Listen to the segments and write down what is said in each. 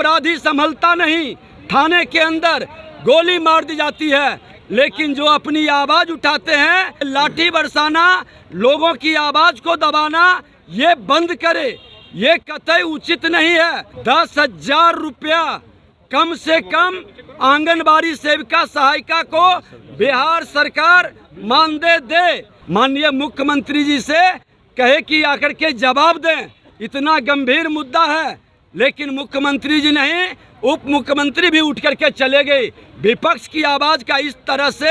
अपराधी संभलता नहीं, थाने के अंदर गोली मार दी जाती है। लेकिन जो अपनी आवाज उठाते हैं, लाठी बरसाना, लोगों की आवाज को दबाना, ये बंद करे। ये कतई उचित नहीं है। 10,000 रुपया कम से कम आंगनबाड़ी सेविका सहायिका को बिहार सरकार मानदेय दे। माननीय मुख्यमंत्री जी से कहे कि आकर के जवाब दें। इतना गंभीर मुद्दा है, लेकिन मुख्यमंत्री जी नहीं, उप मुख्यमंत्री भी उठ करके चले गए। विपक्ष की आवाज का इस तरह से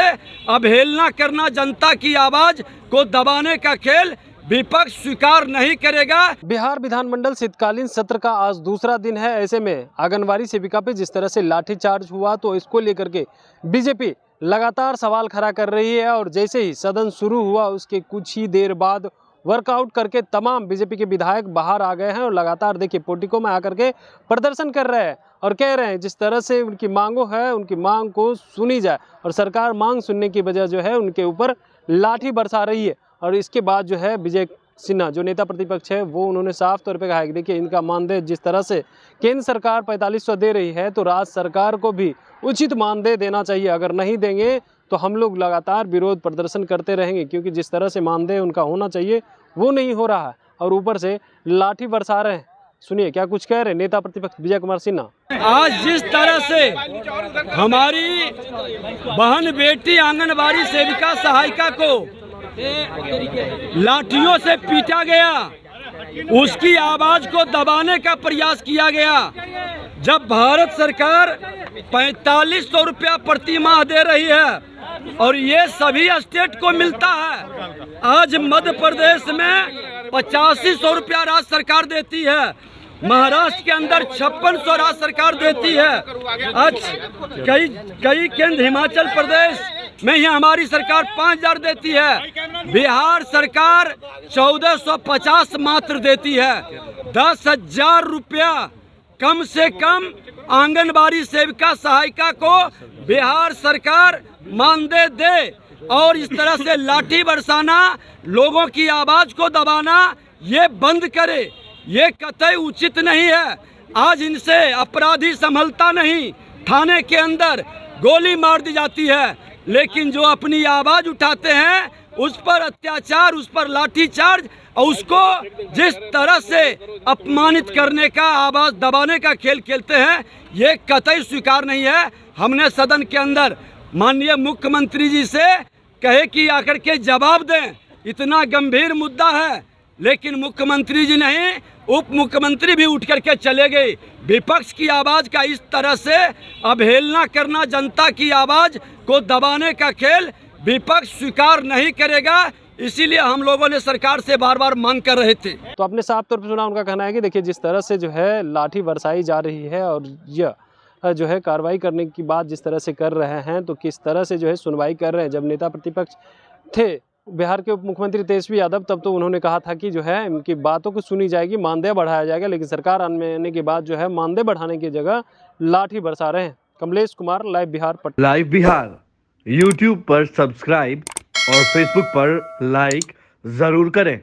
अवहेलना करना, जनता की आवाज को दबाने का खेल विपक्ष स्वीकार नहीं करेगा। बिहार विधानमंडल शीतकालीन सत्र का आज दूसरा दिन है। ऐसे में आंगनबाड़ी सेविका पे जिस तरह से लाठीचार्ज हुआ, तो इसको लेकर के बीजेपी लगातार सवाल खड़ा कर रही है। और जैसे ही सदन शुरू हुआ, उसके कुछ ही देर बाद वर्कआउट करके तमाम बीजेपी के विधायक बाहर आ गए हैं और लगातार देखिए पोर्टिको में आकर के प्रदर्शन कर रहे हैं और कह रहे हैं जिस तरह से उनकी मांगों है, उनकी मांग को सुनी जाए। और सरकार मांग सुनने की वजह जो है उनके ऊपर लाठी बरसा रही है। और इसके बाद जो है विजय सिन्हा जो नेता प्रतिपक्ष है, वो उन्होंने साफ तौर पे कहा है कि देखिए इनका मानदेय जिस तरह से केंद्र सरकार 4500 दे रही है, तो राज्य सरकार को भी उचित मानदेय देना चाहिए। अगर नहीं देंगे तो हम लोग लगातार विरोध प्रदर्शन करते रहेंगे, क्योंकि जिस तरह से मानदेय उनका होना चाहिए वो नहीं हो रहा है और ऊपर से लाठी बरसा रहे हैं। सुनिए क्या कुछ कह रहे हैं नेता प्रतिपक्ष विजय कुमार सिन्हा। आज जिस तरह से हमारी बहन बेटी आंगनबाड़ी सेविका सहायिका को लाठियों से पीटा गया, उसकी आवाज को दबाने का प्रयास किया गया। जब भारत सरकार 4500 रुपया प्रति माह दे रही है और ये सभी स्टेट को मिलता है, आज मध्य प्रदेश में 8500 रुपया राज्य सरकार देती है, महाराष्ट्र के अंदर 5600 राज्य सरकार देती है। आज कई केंद्र हिमाचल प्रदेश में ही हमारी सरकार 5000 देती है, बिहार सरकार 1450 मात्र देती है। 10,000 रुपया कम से कम आंगनबाड़ी सेविका सहायिका को बिहार सरकार मानदेय दे। और इस तरह से लाठी बरसाना, लोगों की आवाज को दबाना, ये बंद करे। ये कतई उचित नहीं है। आज इनसे अपराधी संभलता नहीं, थाने के अंदर गोली मार दी जाती है। लेकिन जो अपनी आवाज उठाते हैं, उस पर अत्याचार, उस पर लाठीचार्ज और उसको जिस तरह से अपमानित करने का, आवाज दबाने का खेल खेलते हैं, ये कतई स्वीकार नहीं है। हमने सदन के अंदर माननीय मुख्यमंत्री जी से कहे कि आकर के जवाब दें। इतना गंभीर मुद्दा है, लेकिन मुख्यमंत्री जी नहीं, उप मुख्यमंत्री भी उठ करके चले गए। विपक्ष की आवाज का इस तरह से अवहेलना करना, जनता की आवाज को दबाने का खेल विपक्ष स्वीकार नहीं करेगा। इसीलिए हम लोगों ने सरकार से बार बार मांग कर रहे थे। तो आपने साफ तौर पर सुना, उनका कहना है कि देखिए जिस तरह से जो है लाठी बरसाई जा रही है और यह जो है कार्रवाई करने की बात जिस तरह से कर रहे हैं, तो किस तरह से जो है सुनवाई कर रहे हैं। जब नेता प्रतिपक्ष थे बिहार के उप मुख्यमंत्री तेजस्वी यादव, तब तो उन्होंने कहा था कि जो है इनकी बातों को सुनी जाएगी, मानदेय बढ़ाया जाएगा। लेकिन सरकार आने के बाद जो है मानदेय बढ़ाने की जगह लाठी बरसा रहे हैं। Kamlesh Kumar, live Bihar Patna. Live Bihar YouTube पर सब्सक्राइब और फेसबुक पर लाइक जरूर करें।